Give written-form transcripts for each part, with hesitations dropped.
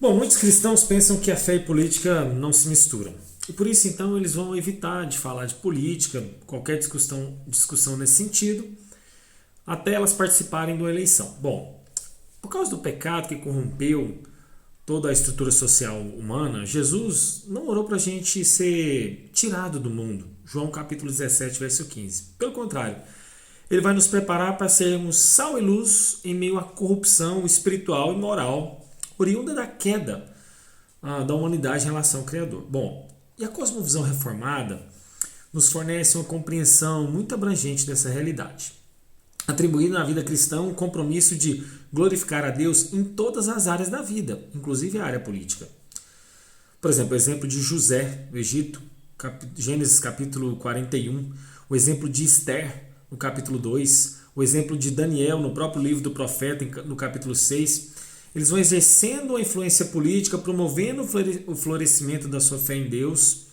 Bom, muitos cristãos pensam que a fé e política não se misturam. E por isso, então, eles vão evitar de falar de política, qualquer discussão nesse sentido, até elas participarem de uma eleição. Bom, por causa do pecado que corrompeu toda a estrutura social humana, Jesus não orou para a gente ser tirado do mundo. João capítulo 17, verso 15. Pelo contrário, ele vai nos preparar para sermos sal e luz em meio à corrupção espiritual e moral oriunda da queda da humanidade em relação ao Criador. Bom, e a cosmovisão reformada nos fornece uma compreensão muito abrangente dessa realidade, atribuindo à vida cristã um compromisso de glorificar a Deus em todas as áreas da vida, inclusive a área política. Por exemplo, o exemplo de José, no Egito, Gênesis capítulo 41, o exemplo de Esther, no capítulo 2, o exemplo de Daniel, no próprio livro do profeta, no capítulo 6, eles vão exercendo a influência política, promovendo o florescimento da sua fé em Deus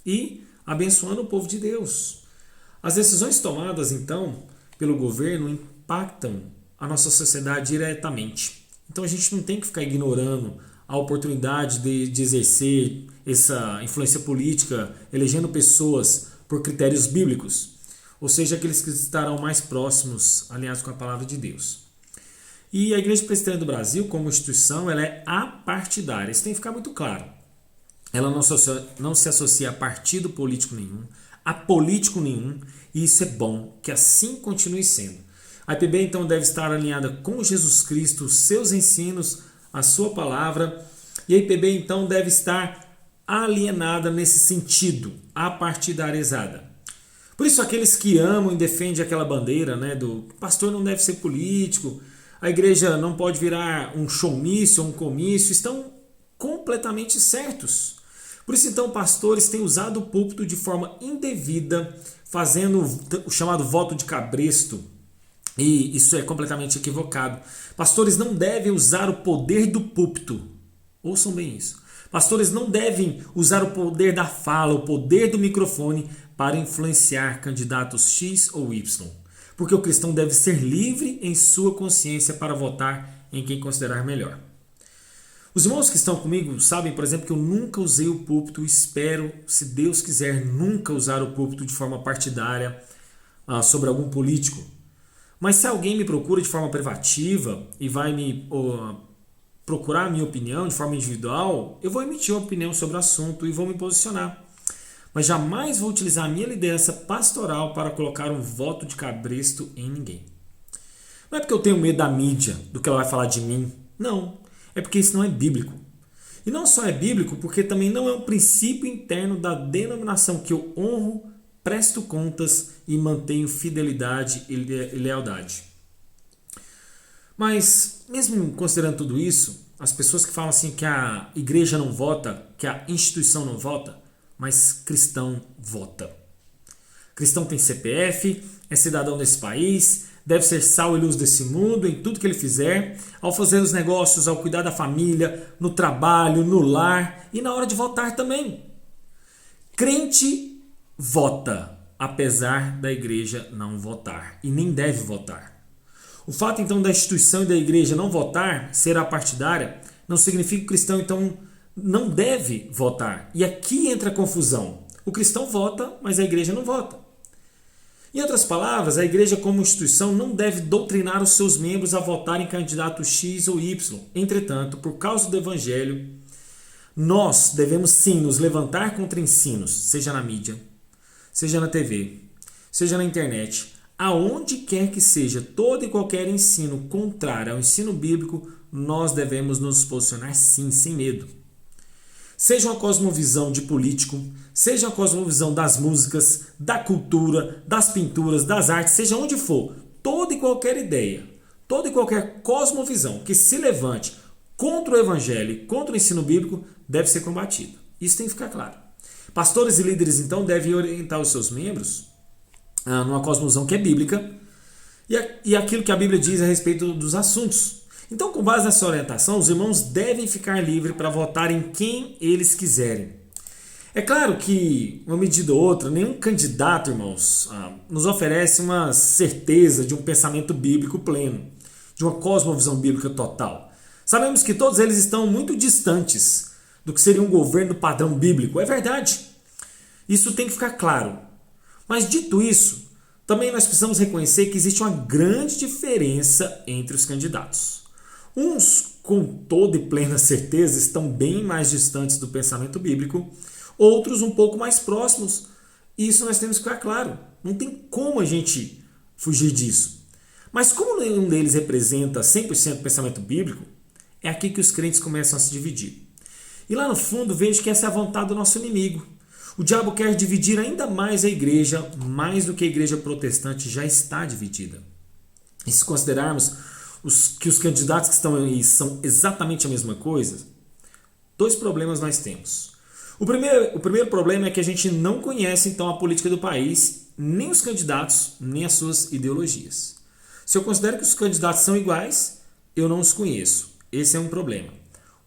e abençoando o povo de Deus. As decisões tomadas, então, pelo governo impactam a nossa sociedade diretamente. Então a gente não tem que ficar ignorando a oportunidade de exercer essa influência política, elegendo pessoas por critérios bíblicos, ou seja, aqueles que estarão mais próximos, alinhados com a palavra de Deus. E a Igreja Presbiteriana do Brasil, como instituição, ela é apartidária. Isso tem que ficar muito claro. Ela não se associa a partido político nenhum, a político nenhum, e isso é bom, que assim continue sendo. A IPB, então, deve estar alinhada com Jesus Cristo, os seus ensinos, a sua palavra, e a IPB, então, deve estar alienada nesse sentido, apartidarizada. Por isso, aqueles que amam e defendem aquela bandeira, do pastor não deve ser político, a igreja não pode virar um showmício ou um comício, estão completamente certos. Por isso, então, pastores têm usado o púlpito de forma indevida, fazendo o chamado voto de cabresto, e isso é completamente equivocado. Pastores não devem usar o poder do púlpito. Ouçam bem isso. Pastores não devem usar o poder da fala, o poder do microfone para influenciar candidatos X ou Y. Porque o cristão deve ser livre em sua consciência para votar em quem considerar melhor. Os irmãos que estão comigo sabem, por exemplo, que eu nunca usei o púlpito e espero, se Deus quiser, nunca usar o púlpito de forma partidária sobre algum político. Mas se alguém me procura de forma privativa e vai me procurar a minha opinião de forma individual, eu vou emitir uma opinião sobre o assunto e vou me posicionar. Mas jamais vou utilizar a minha liderança pastoral para colocar um voto de cabresto em ninguém. Não é porque eu tenho medo da mídia, do que ela vai falar de mim. Não, é porque isso não é bíblico. E não só é bíblico, porque também não é um princípio interno da denominação que eu honro, presto contas e mantenho fidelidade e lealdade. Mas, mesmo considerando tudo isso, as pessoas que falam assim que a igreja não vota, que a instituição não vota, mas cristão vota. Cristão tem CPF, é cidadão desse país, deve ser sal e luz desse mundo em tudo que ele fizer, ao fazer os negócios, ao cuidar da família, no trabalho, no lar e na hora de votar também. Crente vota, apesar da igreja não votar, e nem deve votar. O fato então da instituição e da igreja não votar, ser apartidária, não significa que o cristão então não deve votar. E aqui entra a confusão. O cristão vota, mas a igreja não vota. Em outras palavras, a igreja como instituição não deve doutrinar os seus membros a votar em candidato X ou Y. Entretanto, por causa do evangelho, nós devemos sim nos levantar contra ensinos, seja na mídia, seja na TV, seja na internet, aonde quer que seja, todo e qualquer ensino contrário ao ensino bíblico, nós devemos nos posicionar sim, sem medo. Seja uma cosmovisão de político, seja uma cosmovisão das músicas, da cultura, das pinturas, das artes, seja onde for, toda e qualquer ideia, toda e qualquer cosmovisão que se levante contra o evangelho e contra o ensino bíblico deve ser combatido. Isso tem que ficar claro. Pastores e líderes, então, devem orientar os seus membros numa cosmovisão que é bíblica e aquilo que a Bíblia diz a respeito dos assuntos. Então, com base nessa orientação, os irmãos devem ficar livres para votar em quem eles quiserem. É claro que, uma medida ou outra, nenhum candidato, irmãos, nos oferece uma certeza de um pensamento bíblico pleno, de uma cosmovisão bíblica total. Sabemos que todos eles estão muito distantes do que seria um governo padrão bíblico. É verdade. Isso tem que ficar claro. Mas dito isso, também nós precisamos reconhecer que existe uma grande diferença entre os candidatos. Uns, com toda e plena certeza, estão bem mais distantes do pensamento bíblico, outros um pouco mais próximos. E isso nós temos que ficar claro. Não tem como a gente fugir disso. Mas como nenhum deles representa 100% do pensamento bíblico, é aqui que os crentes começam a se dividir. E lá no fundo vejo que essa é a vontade do nosso inimigo. O diabo quer dividir ainda mais a igreja, mais do que a igreja protestante já está dividida. E se considerarmos que os candidatos que estão aí são exatamente a mesma coisa, dois problemas nós temos. O primeiro problema é que a gente não conhece então a política do país, nem os candidatos, nem as suas ideologias. Se eu considero que os candidatos são iguais, eu não os conheço. Esse é um problema.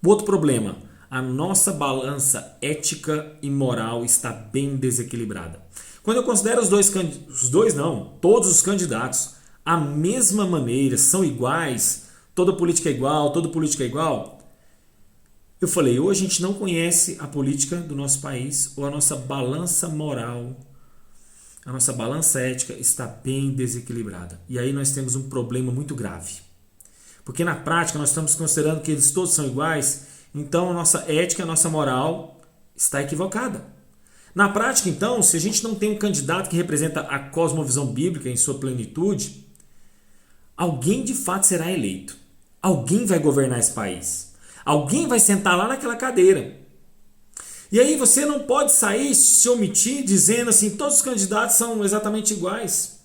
O outro problema, a nossa balança ética e moral está bem desequilibrada. Quando eu considero todos os candidatos, a mesma maneira, são iguais, toda política é igual, todo político é igual, eu falei, ou a gente não conhece a política do nosso país, ou a nossa balança moral, a nossa balança ética está bem desequilibrada. E aí nós temos um problema muito grave. Porque na prática nós estamos considerando que eles todos são iguais, então a nossa ética, a nossa moral está equivocada. Na prática, então, se a gente não tem um candidato que representa a cosmovisão bíblica em sua plenitude, alguém de fato será eleito. Alguém vai governar esse país. Alguém vai sentar lá naquela cadeira. E aí você não pode sair, se omitir, dizendo assim, todos os candidatos são exatamente iguais.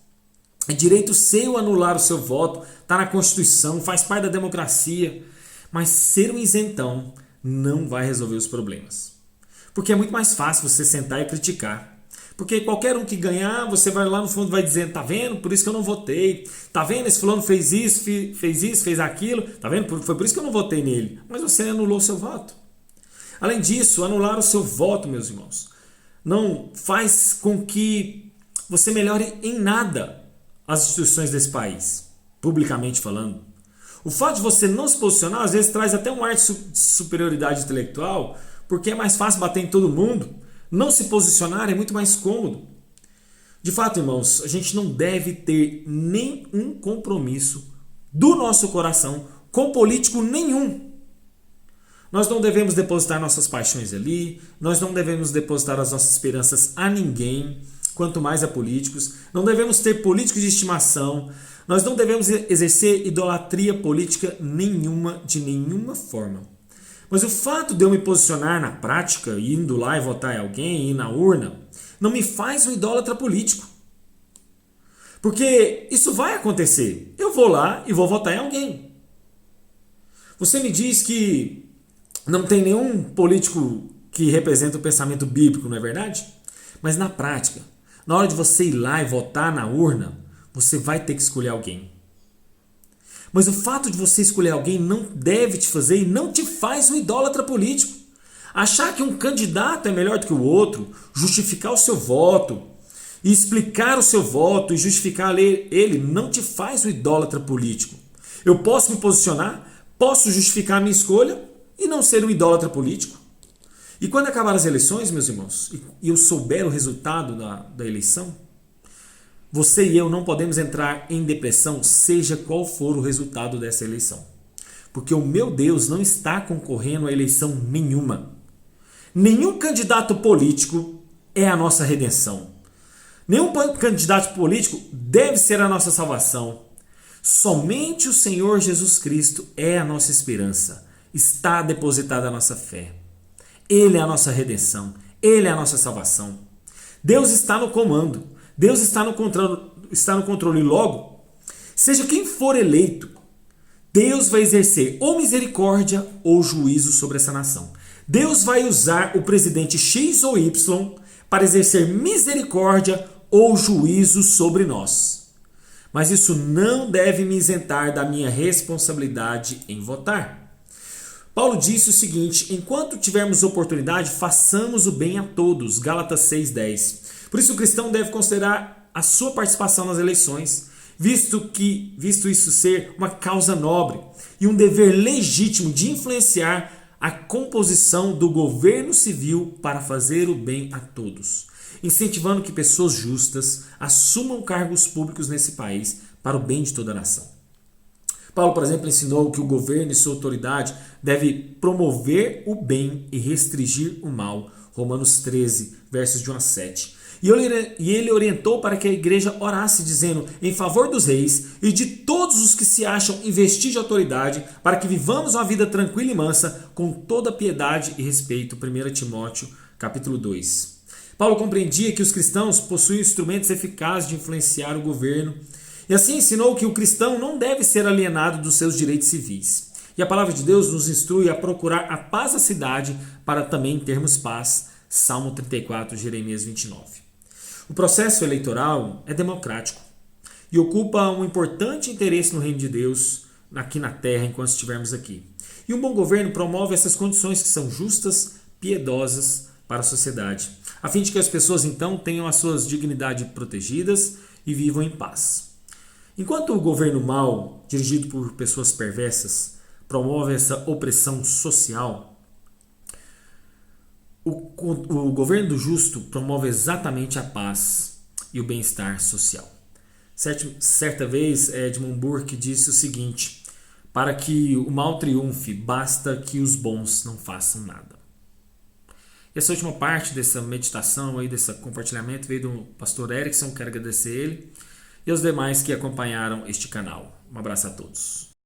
É direito seu anular o seu voto, está na Constituição, faz parte da democracia. Mas ser um isentão não vai resolver os problemas. Porque é muito mais fácil você sentar e criticar. Porque qualquer um que ganhar, você vai lá no fundo e vai dizer, tá vendo? Por isso que eu não votei. Tá vendo? Esse fulano fez isso, fez aquilo. Tá vendo? Foi por isso que eu não votei nele. Mas você anulou seu voto. Além disso, anular o seu voto, meus irmãos, não faz com que você melhore em nada as instituições desse país, publicamente falando. O fato de você não se posicionar, às vezes, traz até um ar de superioridade intelectual, porque é mais fácil bater em todo mundo. Não se posicionar é muito mais cômodo. De fato, irmãos, a gente não deve ter nenhum compromisso do nosso coração com político nenhum. Nós não devemos depositar nossas paixões ali, nós não devemos depositar as nossas esperanças a ninguém, quanto mais a políticos. Não devemos ter políticos de estimação, nós não devemos exercer idolatria política nenhuma, de nenhuma forma. Mas o fato de eu me posicionar na prática, indo lá e votar em alguém, ir na urna, não me faz um idólatra político. Porque isso vai acontecer. Eu vou lá e vou votar em alguém. Você me diz que não tem nenhum político que representa o pensamento bíblico, não é verdade? Mas na prática, na hora de você ir lá e votar na urna, você vai ter que escolher alguém. Mas o fato de você escolher alguém não deve te fazer e não te faz um idólatra político. Achar que um candidato é melhor do que o outro, justificar o seu voto, e explicar o seu voto e justificar ele, não te faz um idólatra político. Eu posso me posicionar, posso justificar a minha escolha e não ser um idólatra político. E quando acabar as eleições, meus irmãos, e eu souber o resultado da eleição, você e eu não podemos entrar em depressão, seja qual for o resultado dessa eleição. Porque o meu Deus não está concorrendo a eleição nenhuma. Nenhum candidato político é a nossa redenção. Nenhum candidato político deve ser a nossa salvação. Somente o Senhor Jesus Cristo é a nossa esperança. Está depositada a nossa fé. Ele é a nossa redenção. Ele é a nossa salvação. Deus está no comando. Deus está no controle. Logo, seja quem for eleito, Deus vai exercer ou misericórdia ou juízo sobre essa nação. Deus vai usar o presidente X ou Y para exercer misericórdia ou juízo sobre nós. Mas isso não deve me isentar da minha responsabilidade em votar. Paulo disse o seguinte: enquanto tivermos oportunidade, façamos o bem a todos. Gálatas 6:10. Por isso o cristão deve considerar a sua participação nas eleições visto isso ser uma causa nobre e um dever legítimo de influenciar a composição do governo civil para fazer o bem a todos, incentivando que pessoas justas assumam cargos públicos nesse país para o bem de toda a nação. Paulo, por exemplo, ensinou que o governo e sua autoridade devem promover o bem e restringir o mal. Romanos 13, versos de 1 a 7. E ele orientou para que a igreja orasse, dizendo, em favor dos reis e de todos os que se acham em vestígio de autoridade, para que vivamos uma vida tranquila e mansa, com toda piedade e respeito. 1 Timóteo, capítulo 2. Paulo compreendia que os cristãos possuem instrumentos eficazes de influenciar o governo, e assim ensinou que o cristão não deve ser alienado dos seus direitos civis. E a palavra de Deus nos instrui a procurar a paz da cidade para também termos paz. Salmo 34, Jeremias 29. O processo eleitoral é democrático e ocupa um importante interesse no reino de Deus aqui na terra enquanto estivermos aqui. E um bom governo promove essas condições que são justas, piedosas para a sociedade, a fim de que as pessoas então tenham as suas dignidades protegidas e vivam em paz. Enquanto o governo mau, dirigido por pessoas perversas, promove essa opressão social, o governo do justo promove exatamente a paz e o bem-estar social. Certa vez, Edmund Burke disse o seguinte: para que o mal triunfe, basta que os bons não façam nada. Essa última parte dessa meditação, desse compartilhamento, veio do pastor Erickson, quero agradecer ele, e aos demais que acompanharam este canal. Um abraço a todos.